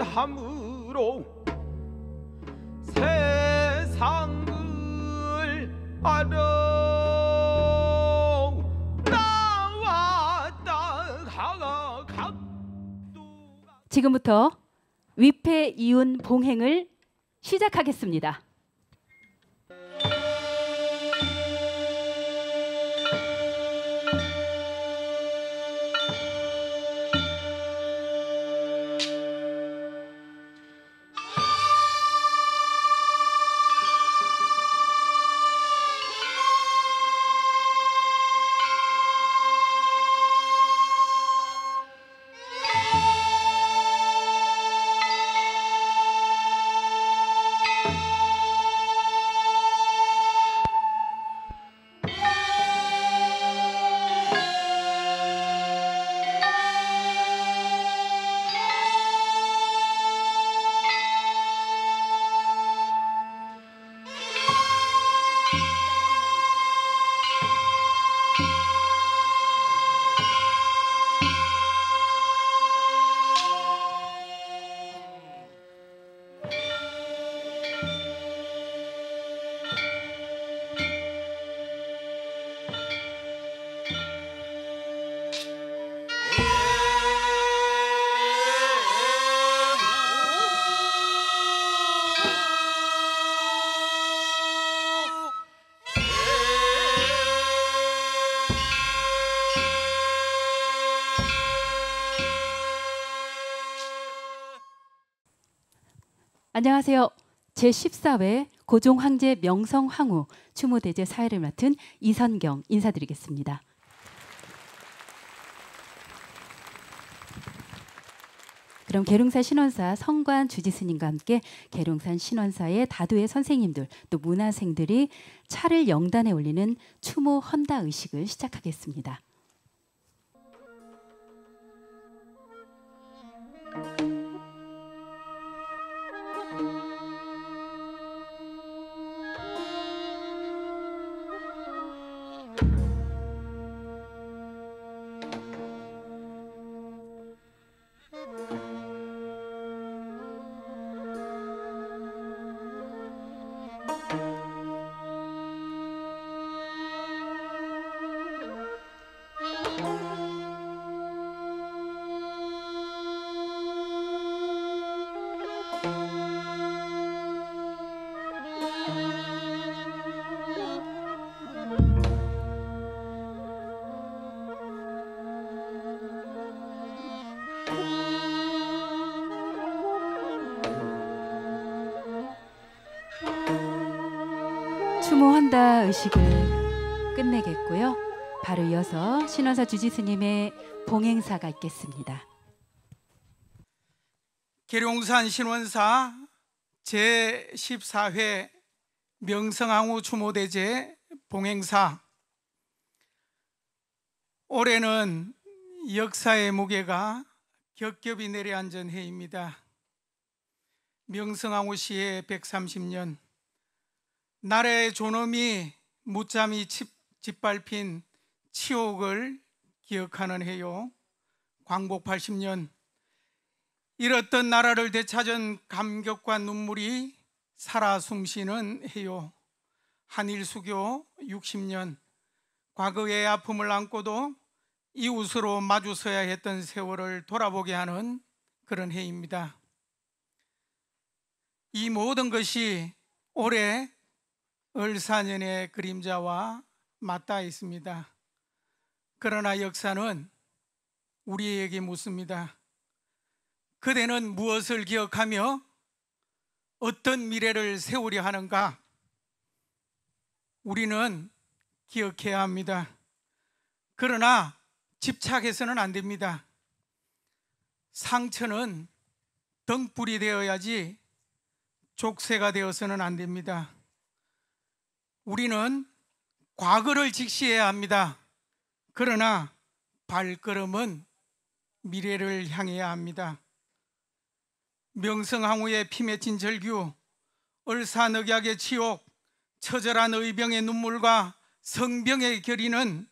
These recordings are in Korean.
함으로 세상을 알아 나왔다 각도가. 지금부터 위패 이윤 봉행을 시작하겠습니다. 안녕하세요. 제14회 고종황제 명성황후 추모대제 사회를 맡은 이선경 인사드리겠습니다. 그럼 계룡산 신원사 성관 주지스님과 함께 계룡산 신원사의 다도의 선생님들 또 문화생들이 차를 영단에 올리는 추모 헌다 의식을 시작하겠습니다. 추모헌다 의식을 끝내겠고요. 바로 이어서 신원사 주지스님의 봉행사가 있겠습니다. 계룡산 신원사 제14회 명성황후 추모대제 봉행사. 올해는 역사의 무게가 겹겹이 내려앉은 해입니다. 명성황후 시해 130년, 나라의 존엄이 무참히 짓밟힌 치욕을 기억하는 해요. 광복 80년, 잃었던 나라를 되찾은 감격과 눈물이 살아 숨쉬는 해요. 한일수교 60년, 과거의 아픔을 안고도 이웃으로 마주서야 했던 세월을 돌아보게 하는 그런 해입니다. 이 모든 것이 올해 을사년의 그림자와 맞닿아 있습니다. 그러나 역사는 우리에게 묻습니다. 그대는 무엇을 기억하며 어떤 미래를 세우려 하는가? 우리는 기억해야 합니다. 그러나 집착해서는 안 됩니다. 상처는 등불이 되어야지 족쇄가 되어서는 안 됩니다. 우리는 과거를 직시해야 합니다. 그러나 발걸음은 미래를 향해야 합니다. 명성황후의 피 맺힌 절규, 을사늑약의 치욕, 처절한 의병의 눈물과 성병의 결의는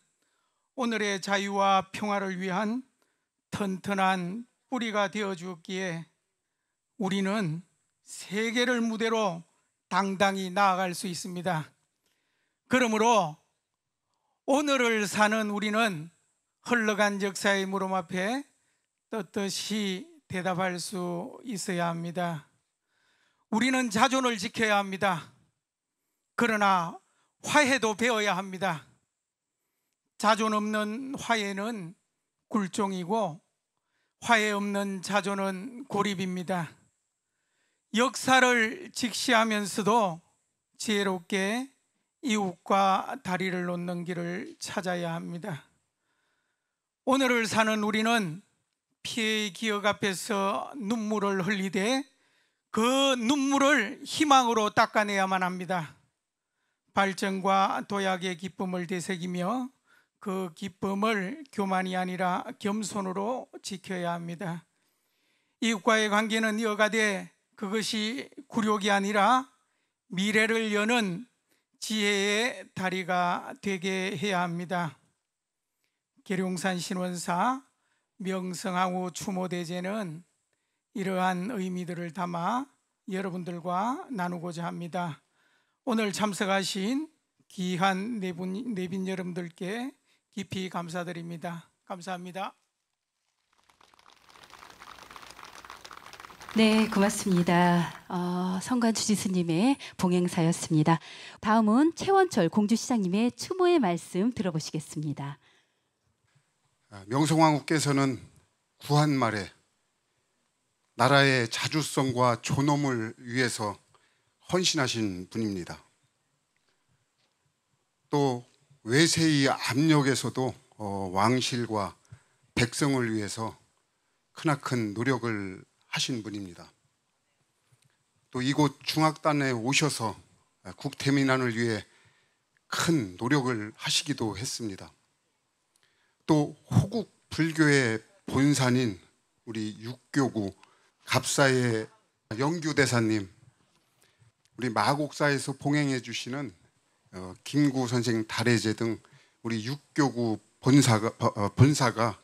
오늘의 자유와 평화를 위한 튼튼한 뿌리가 되어 주었기에 우리는 세계를 무대로 당당히 나아갈 수 있습니다. 그러므로 오늘을 사는 우리는 흘러간 역사의 물음 앞에 떳떳이 대답할 수 있어야 합니다. 우리는 자존을 지켜야 합니다. 그러나 화해도 배워야 합니다. 자존 없는 화해는 굴종이고 화해 없는 자존은 고립입니다. 역사를 직시하면서도 지혜롭게 이웃과 다리를 놓는 길을 찾아야 합니다. 오늘을 사는 우리는 피해의 기억 앞에서 눈물을 흘리되 그 눈물을 희망으로 닦아내야만 합니다. 발전과 도약의 기쁨을 되새기며 그 기쁨을 교만이 아니라 겸손으로 지켜야 합니다. 이웃과의 관계는 이어가되 그것이 굴욕이 아니라 미래를 여는 지혜의 다리가 되게 해야 합니다. 계룡산 신원사 명성황후 추모대제는 이러한 의미들을 담아 여러분들과 나누고자 합니다. 오늘 참석하신 귀한 내빈 여러분들께 깊이 감사드립니다. 감사합니다. 네, 고맙습니다. 성관 주지스님의 봉행사였습니다. 다음은 최원철 공주시장님의 추모의 말씀 들어보시겠습니다. 명성황후께서는 구한 말에 나라의 자주성과 존엄을 위해서 헌신하신 분입니다. 또 외세의 압력에서도 왕실과 백성을 위해서 크나큰 노력을 하신 분입니다. 또 이곳 중학단에 오셔서 국태민안을 위해 큰 노력을 하시기도 했습니다. 또 호국 불교의 본산인 우리 육교구 갑사의 영규대사님, 우리 마곡사에서 봉행해 주시는 김구 선생 달해제 등 우리 육교구 본사가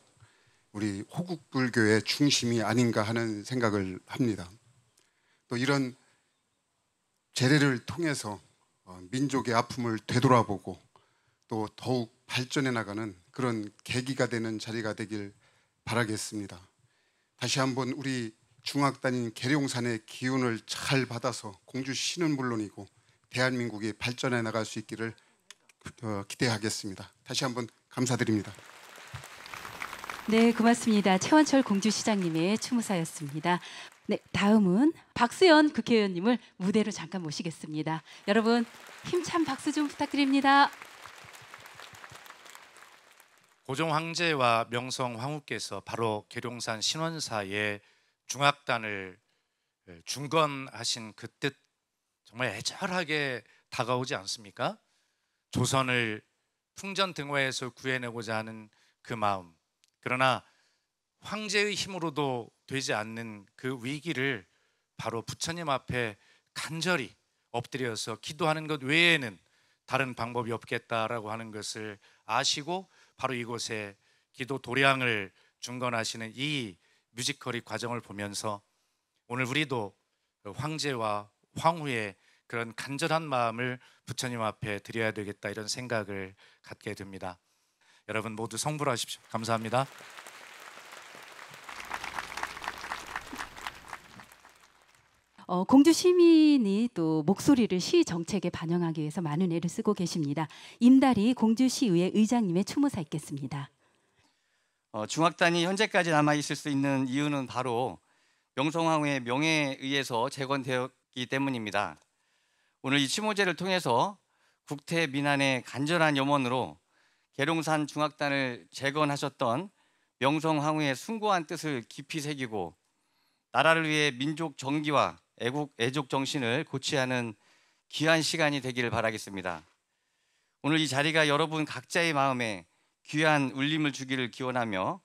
우리 호국 불교의 중심이 아닌가 하는 생각을 합니다. 또 이런 제례를 통해서 민족의 아픔을 되돌아보고 또 더욱 발전해 나가는 그런 계기가 되는 자리가 되길 바라겠습니다. 다시 한번 우리 중학단인 계룡산의 기운을 잘 받아서 공주시는 물론이고 대한민국이 발전해 나갈 수 있기를 기대하겠습니다. 다시 한번 감사드립니다. 네, 고맙습니다. 최원철 공주시장님의 추모사였습니다. 네, 다음은 박수현 국회의원님을 무대로 잠깐 모시겠습니다. 여러분 힘찬 박수 좀 부탁드립니다. 고종 황제와 명성 황후께서 바로 계룡산 신원사에 중학단을 중건하신 그 뜻 정말 애절하게 다가오지 않습니까? 조선을 풍전등화에서 구해내고자 하는 그 마음, 그러나 황제의 힘으로도 되지 않는 그 위기를 바로 부처님 앞에 간절히 엎드려서 기도하는 것 외에는 다른 방법이 없겠다라고 하는 것을 아시고 바로 이곳에 기도 도량을 중건하시는 이 뮤지컬의 과정을 보면서 오늘 우리도 황제와 황후의 그런 간절한 마음을 부처님 앞에 드려야 되겠다, 이런 생각을 갖게 됩니다. 여러분 모두 성불하십시오. 감사합니다. 공주 시민이 또 목소리를 시 정책에 반영하기 위해서 많은 애를 쓰고 계십니다. 임다리 공주시의회 의장님의 추모사 있겠습니다. 중학단이 현재까지 남아있을 수 있는 이유는 바로 명성황후의 명예에 의해서 재건되었기 때문입니다. 오늘 이 추모제를 통해서 국태 민안의 간절한 염원으로 계룡산 중학단을 재건하셨던 명성황후의 숭고한 뜻을 깊이 새기고 나라를 위해 민족 정기와 애국 정신을 고취하는 귀한 시간이 되기를 바라겠습니다. 오늘 이 자리가 여러분 각자의 마음에 귀한 울림을 주기를 기원하며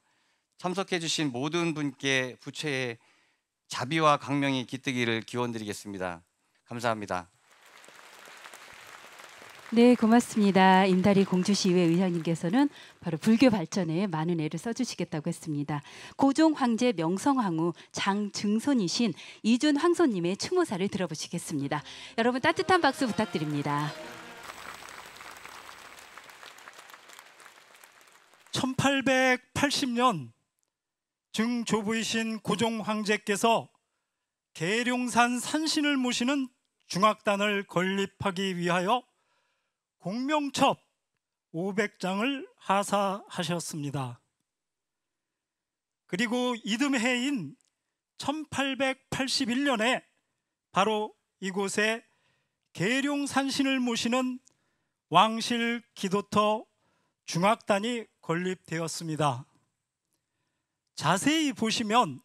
참석해 주신 모든 분께 부처의 자비와 광명이 깃들기를 기원드리겠습니다. 감사합니다. 네, 고맙습니다. 임다리 공주시의회 의장님께서는 바로 불교 발전에 많은 애를 써주시겠다고 했습니다. 고종 황제 명성황후 장증손이신 이준 황손님의 추모사를 들어보시겠습니다. 여러분 따뜻한 박수 부탁드립니다. 1880년 증조부이신 고종 황제께서 계룡산 산신을 모시는 중악단을 건립하기 위하여 공명첩 500장을 하사하셨습니다. 그리고 이듬해인 1881년에 바로 이곳에 계룡산신을 모시는 왕실 기도터 중악단이 건립되었습니다. 자세히 보시면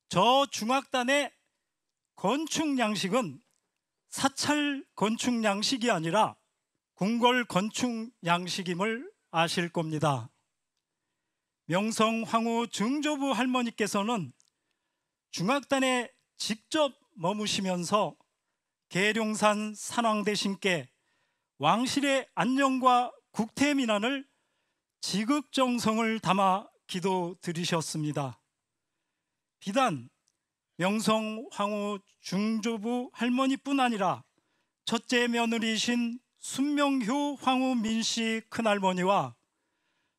저 중악단의 건축 양식은 사찰 건축 양식이 아니라 궁궐 건축 양식임을 아실 겁니다. 명성황후 증조부 할머니께서는 중악단에 직접 머무시면서 계룡산 산왕대신께 왕실의 안녕과 국태민안을 지극정성을 담아 기도드리셨습니다. 비단 명성황후 증조부 할머니뿐 아니라 첫째 며느리이신 순명효 황후 민씨 큰할머니와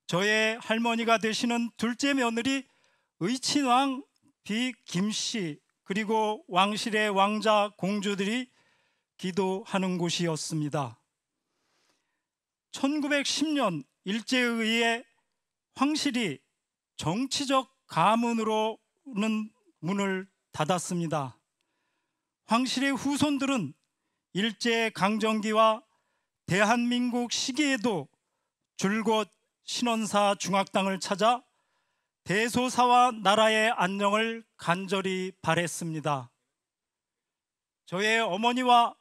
저의 할머니가 되시는 둘째 며느리 의친왕 비 김씨 그리고 왕실의 왕자 공주들이 기도하는 곳이었습니다. 1910년 일제의회 황실이 정치적 가문으로는 문을 닫았습니다. 황실의 후손들은 일제강점기와 대한민국 시기에도 줄곧 신원사 중악당을 찾아 대소사와 나라의 안녕을 간절히 바랬습니다. 저의 어머니와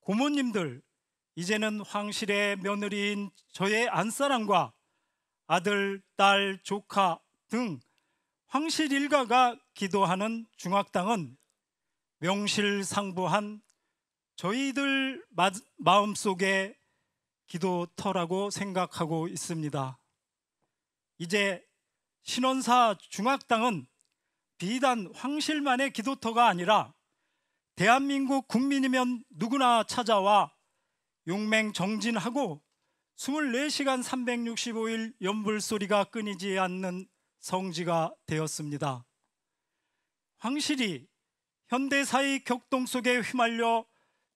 고모님들, 이제는 황실의 며느리인 저의 안사람과 아들, 딸, 조카 등 황실 일가가 기도하는 중악당은 명실상부한 저희들 마음속에 기도터라고 생각하고 있습니다. 이제 신원사 중악당은 비단 황실만의 기도터가 아니라 대한민국 국민이면 누구나 찾아와 용맹정진하고 24시간 365일 연불소리가 끊이지 않는 성지가 되었습니다. 황실이 현대사의 격동 속에 휘말려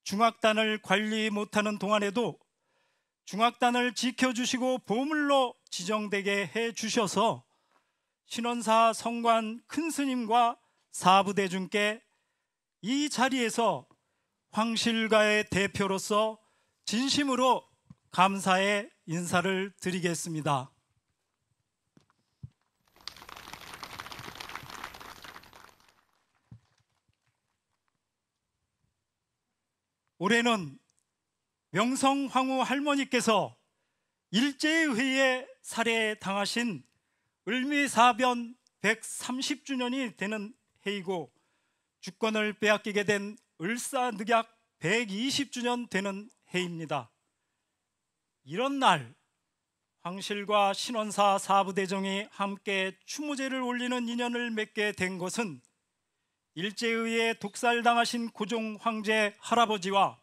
중악단을 관리 못하는 동안에도 중악단을 지켜주시고 보물로 지정되게 해주셔서 신원사 성관 큰스님과 사부대중께 이 자리에서 황실가의 대표로서 진심으로 감사의 인사를 드리겠습니다. 올해는 명성황후 할머니께서 일제의회에 살해당하신 을미사변 130주년이 되는 해이고 주권을 빼앗기게 된 을사늑약 120주년 되는 해입니다. 이런 날 황실과 신원사 사부대정이 함께 추모제를 올리는 인연을 맺게 된 것은 일제의회에 독살당하신 고종 황제 할아버지와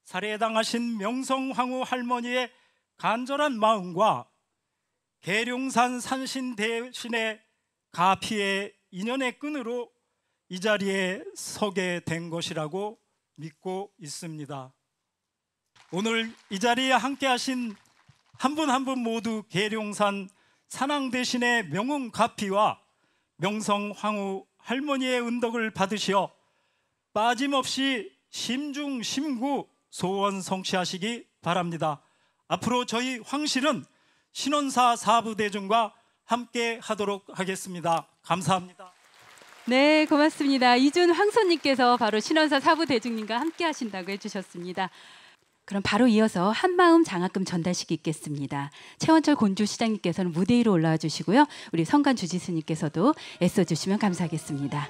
살해당하신 명성황후 할머니의 간절한 마음과 계룡산 산신 대신의 가피의 인연의 끈으로 이 자리에 서게 된 것이라고 믿고 있습니다. 오늘 이 자리에 함께 하신 한 분 한 분 모두 계룡산 산왕 대신의 명운 가피와 명성황후 할머니의 은덕을 받으시어 빠짐없이 심중심구 소원 성취하시기 바랍니다. 앞으로 저희 황실은 신원사 사부대중과 함께 하도록 하겠습니다. 감사합니다. 네, 고맙습니다. 이준 황손님께서 바로 신원사 사부대중님과 함께 하신다고 해주셨습니다. 그럼 바로 이어서 한마음 장학금 전달식이 있겠습니다. 최원철 곤주시장님께서는 무대 위로 올라와 주시고요. 우리 성관 주지스님께서도 애써주시면 감사하겠습니다.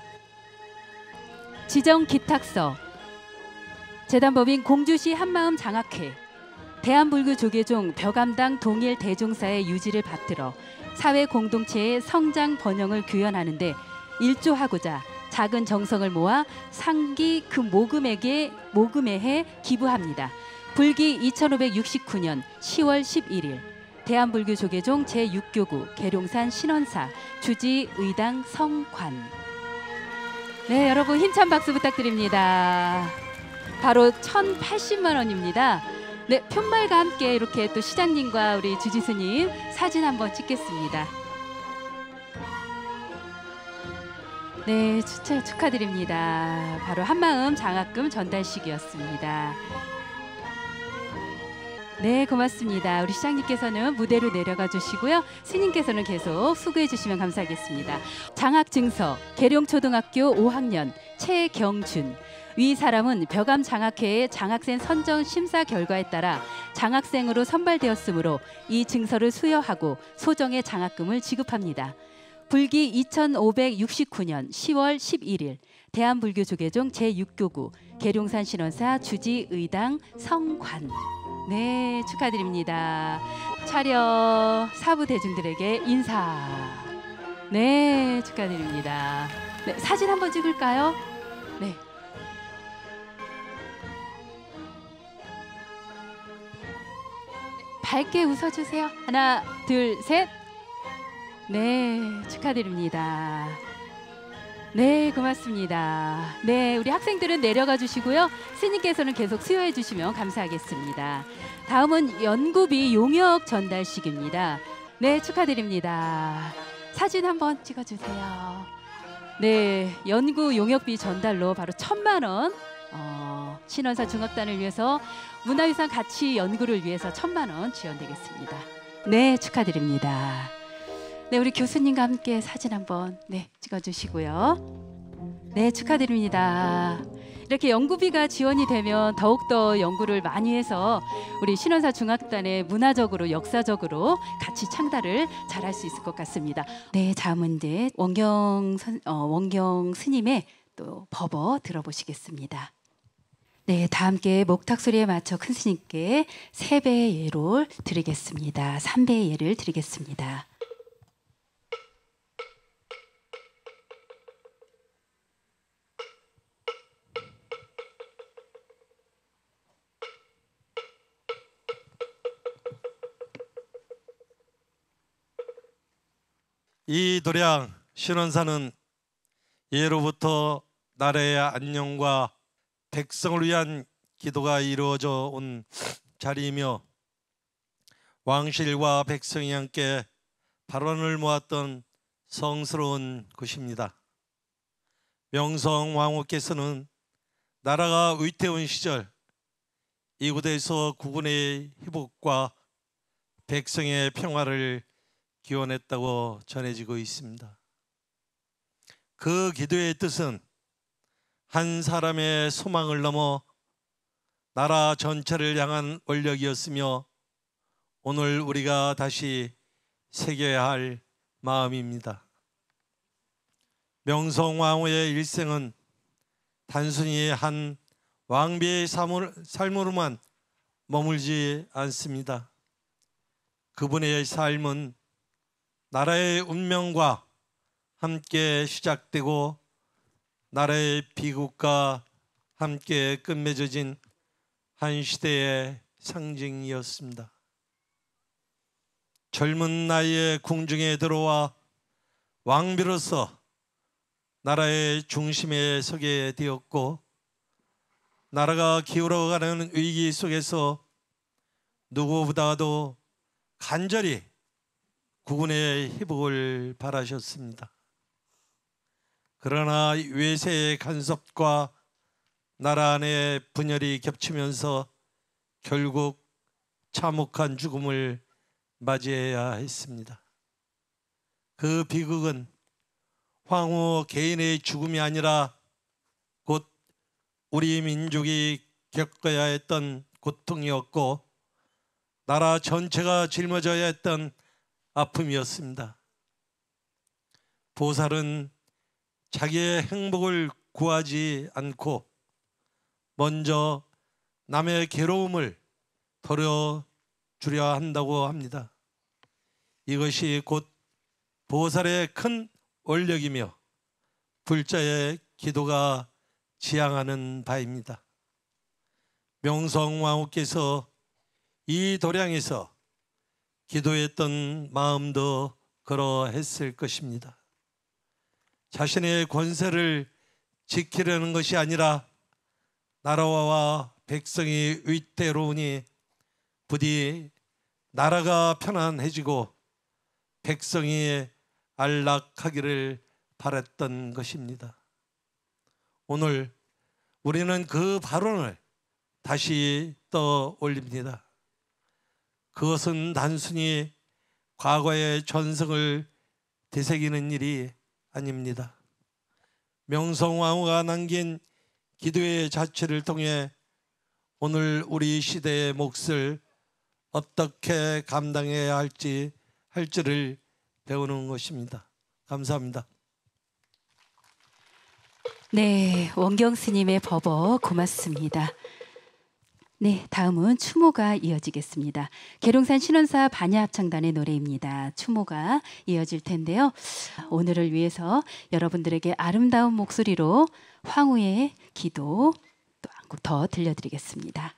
지정 기탁서 재단법인 공주시 한마음 장학회 대한불교조계종 벼감당 동일 대종사의 유지를 받들어 사회 공동체의 성장 번영을 규현하는 데 일조하고자 작은 정성을 모아 상기 그 모금회에 기부합니다. 불기 2569년 10월 11일 대한불교조계종 제6교구 계룡산 신원사 주지 의당 성관. 네, 여러분 힘찬 박수 부탁드립니다. 바로 1,080만 원입니다. 네, 편말과 함께 이렇게 또 시장님과 우리 주지스님 사진 한번 찍겠습니다. 네, 축하드립니다. 바로 한마음 장학금 전달식이었습니다. 네, 고맙습니다. 우리 시장님께서는 무대로 내려가 주시고요. 스님께서는 계속 수고해 주시면 감사하겠습니다. 장학증서 계룡초등학교 5학년 최경준. 위 사람은 벼감 장학회의 장학생 선정 심사 결과에 따라 장학생으로 선발되었으므로 이 증서를 수여하고 소정의 장학금을 지급합니다. 불기 2569년 10월 11일 대한불교조계종 제6교구 계룡산 신원사 주지 의당 성관. 네, 축하드립니다. 차려 사부 대중들에게 인사. 네, 축하드립니다. 네, 사진 한번 찍을까요? 네. 밝게 웃어주세요. 하나, 둘, 셋. 네, 축하드립니다. 네, 고맙습니다. 네, 우리 학생들은 내려가 주시고요. 스님께서는 계속 수여해 주시면 감사하겠습니다. 다음은 연구비 용역 전달식입니다. 네, 축하드립니다. 사진 한번 찍어주세요. 네, 연구 용역비 전달로 바로 1,000만 원. 신원사 중학단을 위해서 문화유산 가치 연구를 위해서 1,000만 원 지원되겠습니다. 네, 축하드립니다. 네, 우리 교수님과 함께 사진 한번 찍어주시고요. 네, 축하드립니다. 이렇게 연구비가 지원이 되면 더욱더 연구를 많이 해서 우리 신원사 중학단의 문화적으로 역사적으로 가치 창달을 잘할 수 있을 것 같습니다. 네, 다음은 이제 원경 스님의 또 법어 들어보시겠습니다. 네, 다 함께 목탁 소리에 맞춰 큰 스님께 3배의 예를 드리겠습니다. 3배의 예를 드리겠습니다. 이 도량 신원사는 예로부터 나라의 안녕과 백성을 위한 기도가 이루어져 온 자리이며 왕실과 백성이 함께 발언을 모았던 성스러운 곳입니다. 명성황후께서는 나라가 위태로운 시절 이곳에서 국군의 회복과 백성의 평화를 기원했다고 전해지고 있습니다. 그 기도의 뜻은 한 사람의 소망을 넘어 나라 전체를 향한 원력이었으며 오늘 우리가 다시 새겨야 할 마음입니다. 명성황후의 일생은 단순히 한 왕비의 삶으로만 머물지 않습니다. 그분의 삶은 나라의 운명과 함께 시작되고 나라의 비극과 함께 끝맺어진 한 시대의 상징이었습니다. 젊은 나이에 궁중에 들어와 왕비로서 나라의 중심에 서게 되었고 나라가 기울어가는 위기 속에서 누구보다도 간절히 국군의 회복을 바라셨습니다. 그러나 외세의 간섭과 나라 안의 분열이 겹치면서 결국 참혹한 죽음을 맞이해야 했습니다. 그 비극은 황후 개인의 죽음이 아니라 곧 우리 민족이 겪어야 했던 고통이었고 나라 전체가 짊어져야 했던 아픔이었습니다. 보살은 자기의 행복을 구하지 않고 먼저 남의 괴로움을 벌어주려 한다고 합니다. 이것이 곧 보살의 큰 원력이며 불자의 기도가 지향하는 바입니다. 명성황후께서 이 도량에서 기도했던 마음도 그러했을 것입니다. 자신의 권세를 지키려는 것이 아니라 나라와 백성이 위태로우니 부디 나라가 편안해지고 백성이 안락하기를 바랐던 것입니다. 오늘 우리는 그 발언을 다시 떠올립니다. 그것은 단순히 과거의 전성을 되새기는 일이 아닙니다. 명성황후가 남긴 기도의 자체를 통해 오늘 우리 시대의 몫을 어떻게 감당해야 할지를 배우는 것입니다. 감사합니다. 네, 원경 스님의 법어 고맙습니다. 네, 다음은 추모가 이어지겠습니다. 계룡산 신원사 반야합창단의 노래입니다. 추모가 이어질 텐데요. 오늘을 위해서 여러분들에게 아름다운 목소리로 황후의 기도 또 한 곡 더 들려드리겠습니다.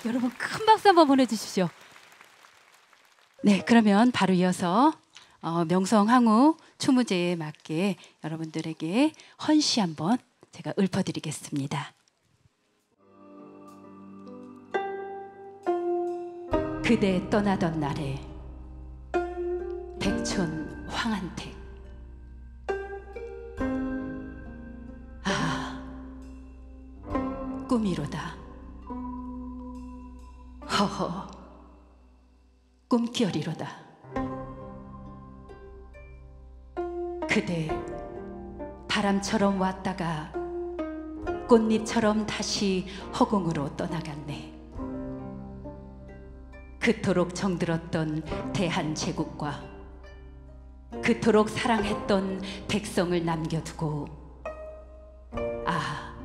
여러분 큰 박수 한번 보내주십시오. 네, 그러면 바로 이어서 명성황후 추무제에 맞게 여러분들에게 헌시 한번 제가 읊어드리겠습니다. 그대 떠나던 날에 백촌 황한택, 아 꿈이로다. 허허 꿈결이로다. 그대 바람처럼 왔다가 꽃잎처럼 다시 허공으로 떠나갔네. 그토록 정들었던 대한제국과 그토록 사랑했던 백성을 남겨두고 아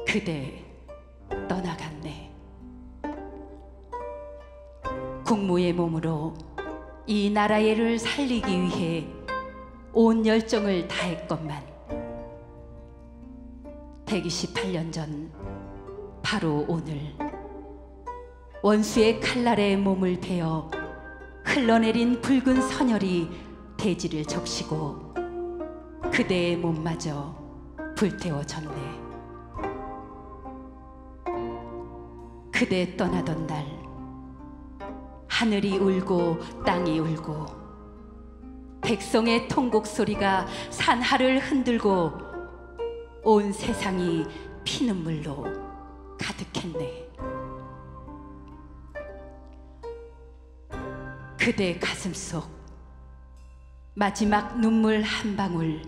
그대 떠나갔네. 국무의 몸으로 이 나라를 살리기 위해 온 열정을 다했건만 128년 전 바로 오늘 원수의 칼날에 몸을 베어 흘러내린 붉은 선혈이 대지를 적시고 그대의 몸마저 불태워졌네. 그대 떠나던 날 하늘이 울고 땅이 울고 백성의 통곡 소리가 산하를 흔들고 온 세상이 피눈물로 가득했네. 그대 가슴 속 마지막 눈물 한 방울,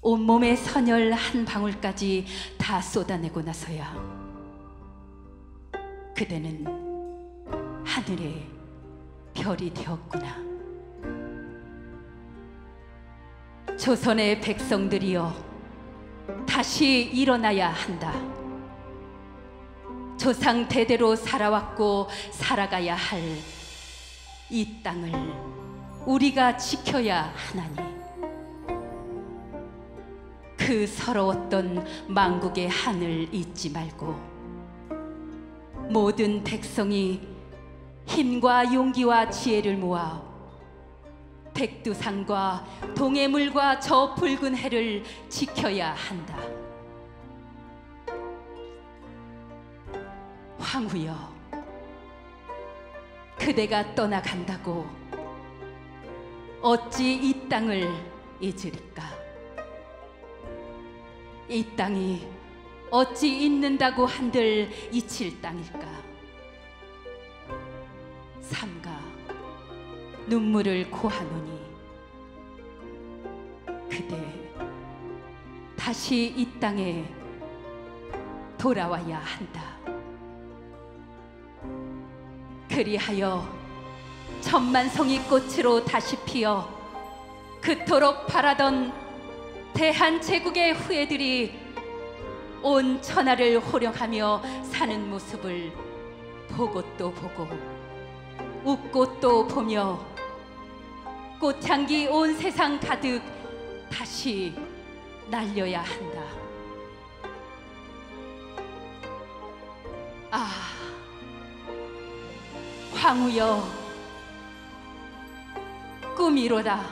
온몸의 선혈 한 방울까지 다 쏟아내고 나서야 그대는 하늘의 별이 되었구나. 조선의 백성들이여 다시 일어나야 한다. 조상 대대로 살아왔고 살아가야 할 이 땅을 우리가 지켜야 하나니 그 서러웠던 망국의 한을 잊지 말고 모든 백성이 힘과 용기와 지혜를 모아 백두산과 동해물과 저 붉은 해를 지켜야 한다. 황후여, 그대가 떠나간다고 어찌 이 땅을 잊으리까? 이 땅이 어찌 잊는다고 한들 잊힐 땅일까? 삼가 눈물을 고하노니 그대 다시 이 땅에 돌아와야 한다. 그리하여 천만송이 꽃으로 다시 피어 그토록 바라던 대한제국의 후예들이 온 천하를 호령하며 사는 모습을 보고 또 보고 웃고 또 보며 꽃향기 온 세상 가득 다시 날려야 한다. 아, 황후여, 꿈이로다.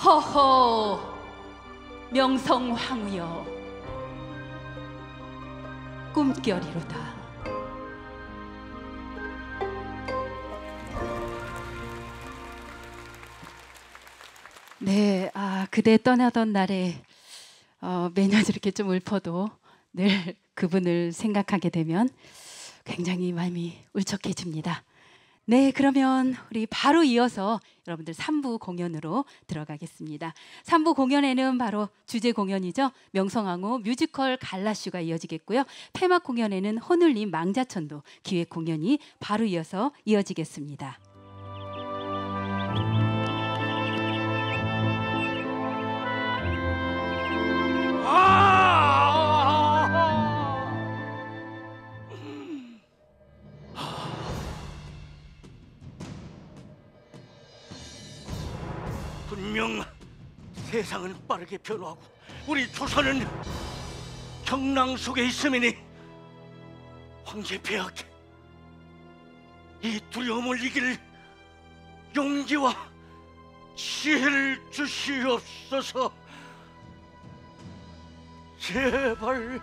허허, 명성 황후여, 꿈결이로다. 네, 그대 떠나던 날에 매년 이렇게 좀 읊어도 늘 그분을 생각하게 되면 굉장히 마음이 울적해집니다. 네, 그러면 우리 바로 이어서 여러분들 3부 공연으로 들어가겠습니다. 3부 공연에는 바로 주제 공연이죠. 명성황후 뮤지컬 갈라쇼가 이어지겠고요. 폐막 공연에는 혼울림 망자천도 기획 공연이 바로 이어서 이어지겠습니다. 분명 세상은 빠르게 변화하고 우리 조선은 성낭 속에 있으니 황제 폐하께 이 두려움을 이길 용기와 지혜를 주시옵소서. 제발.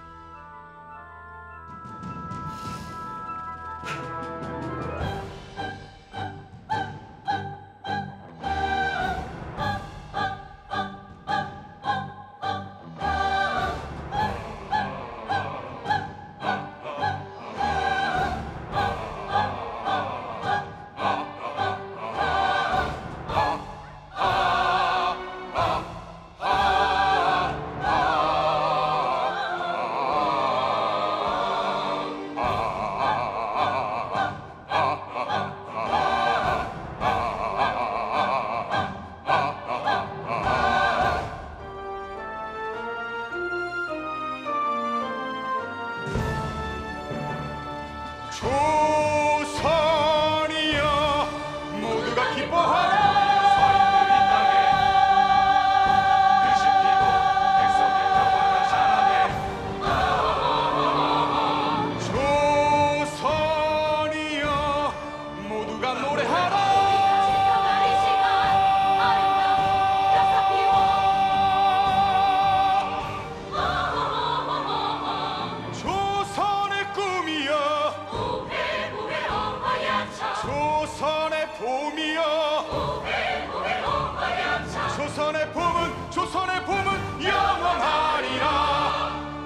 조선의 봄은 영원하리라.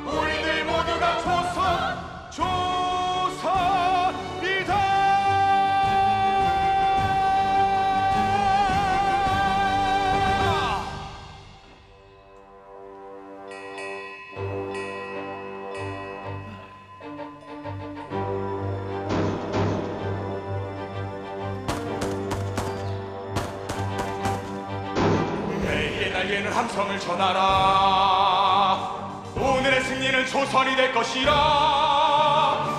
우리들 모두가 조선이다. 날개는 함성을 전하라. 오늘의 승리는 조선이 될 것이라.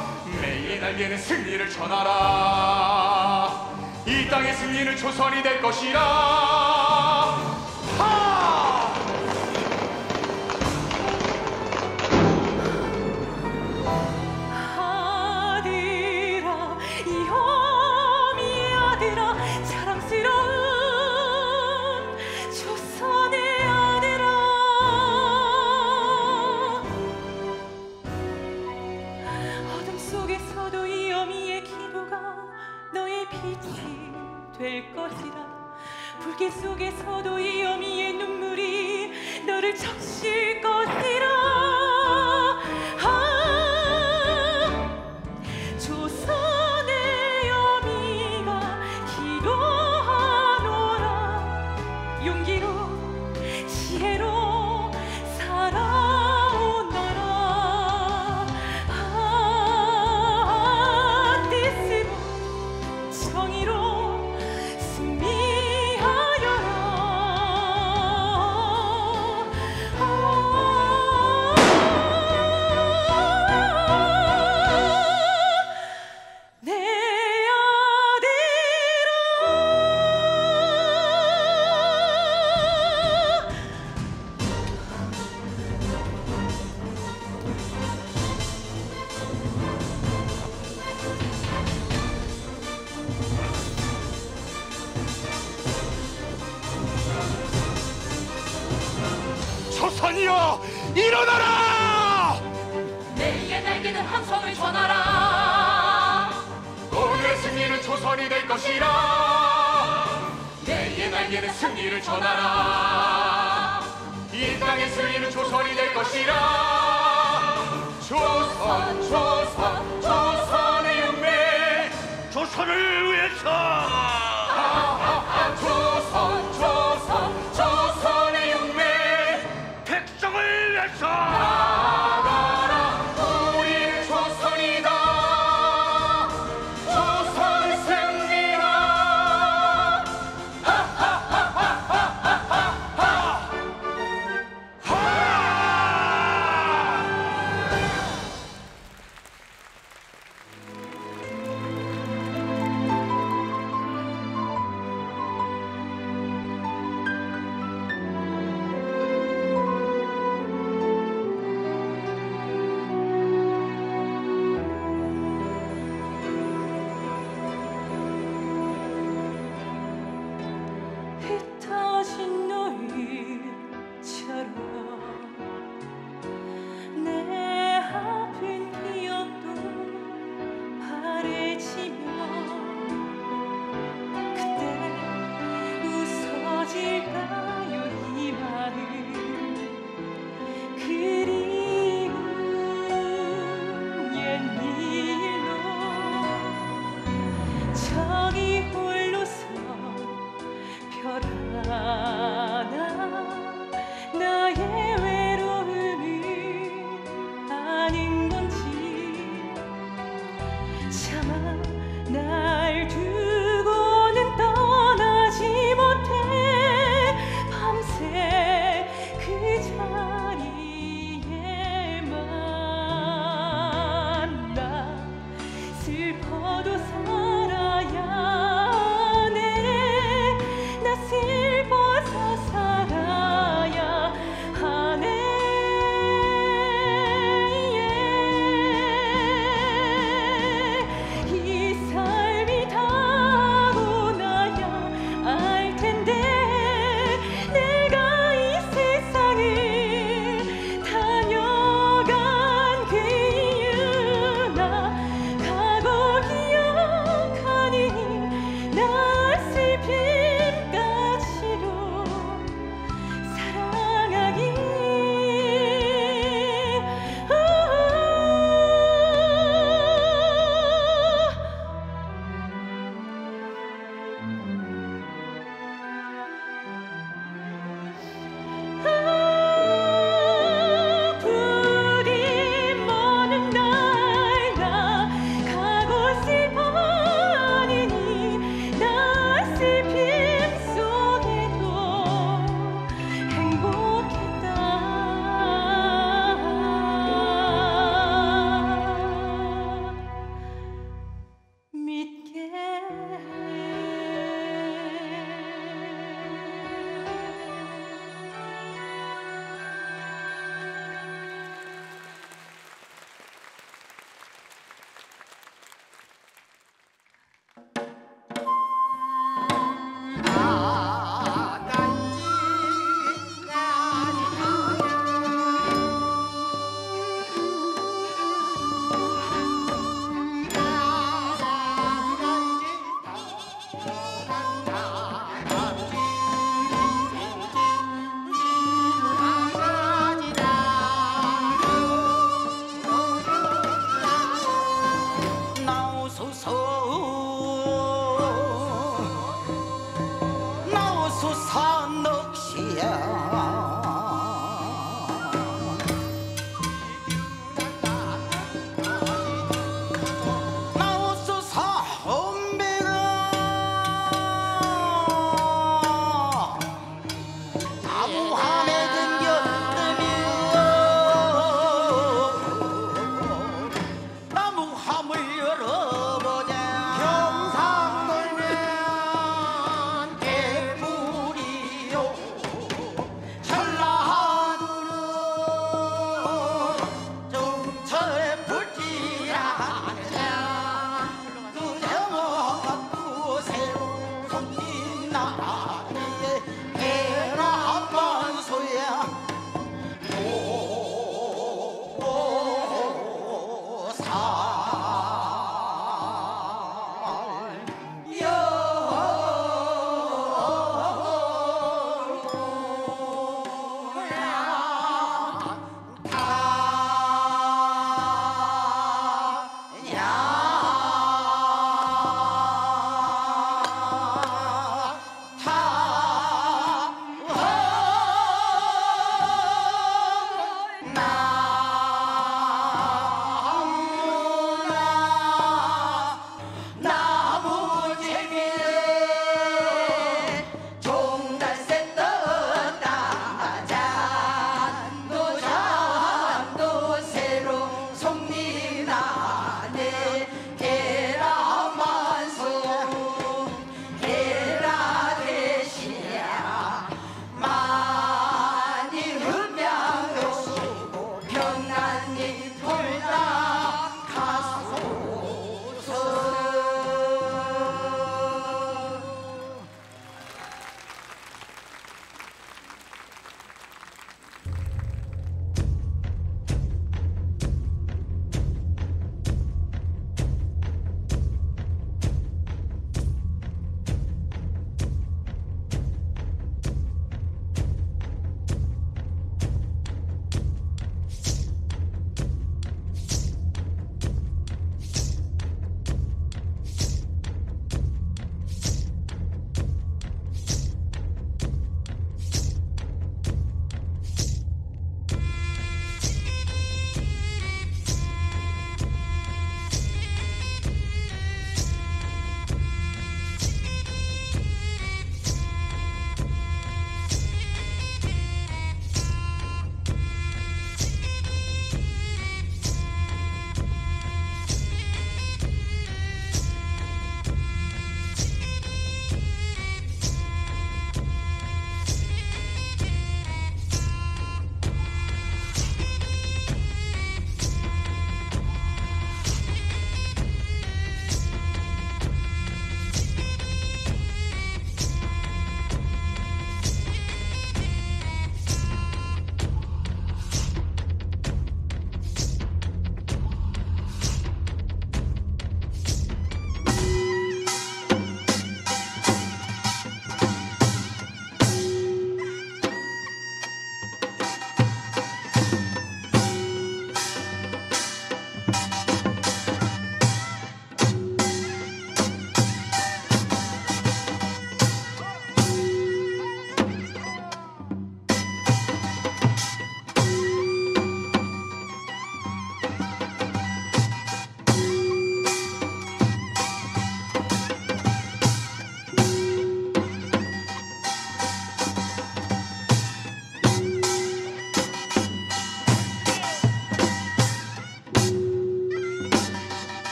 매의 날개는 승리를 전하라. 이 땅의 승리는 조선이 될 것이라. 하! 아들아, 이호미의 아들아, 자랑스러운 조선의 아들아. 어둠 속에서도 이 어미의 기도가 너의 빛이 될 것이라. 불길 속에서도 이 어미의 눈물이 너를 적실 것이라. 조선의 어미가 기도하노라. 용기로 지혜로 살아오너라. 뜻으로 정의로 승리하여라. 내 조선이여, 일어나라! 내의 날개는 함성을 전하라. 오늘의 승리는 조선이 될 것이라. 내의 날개는 승리를 전하라. 이 땅의 승리는 조선이 될 것이라. 조선의 용맹, 조선을 위해서. 조선의 용맹, 백성을 위해서. 나가라. 우리는 조선이다. 조선 승리다. 나우수산 넋이야 타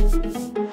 내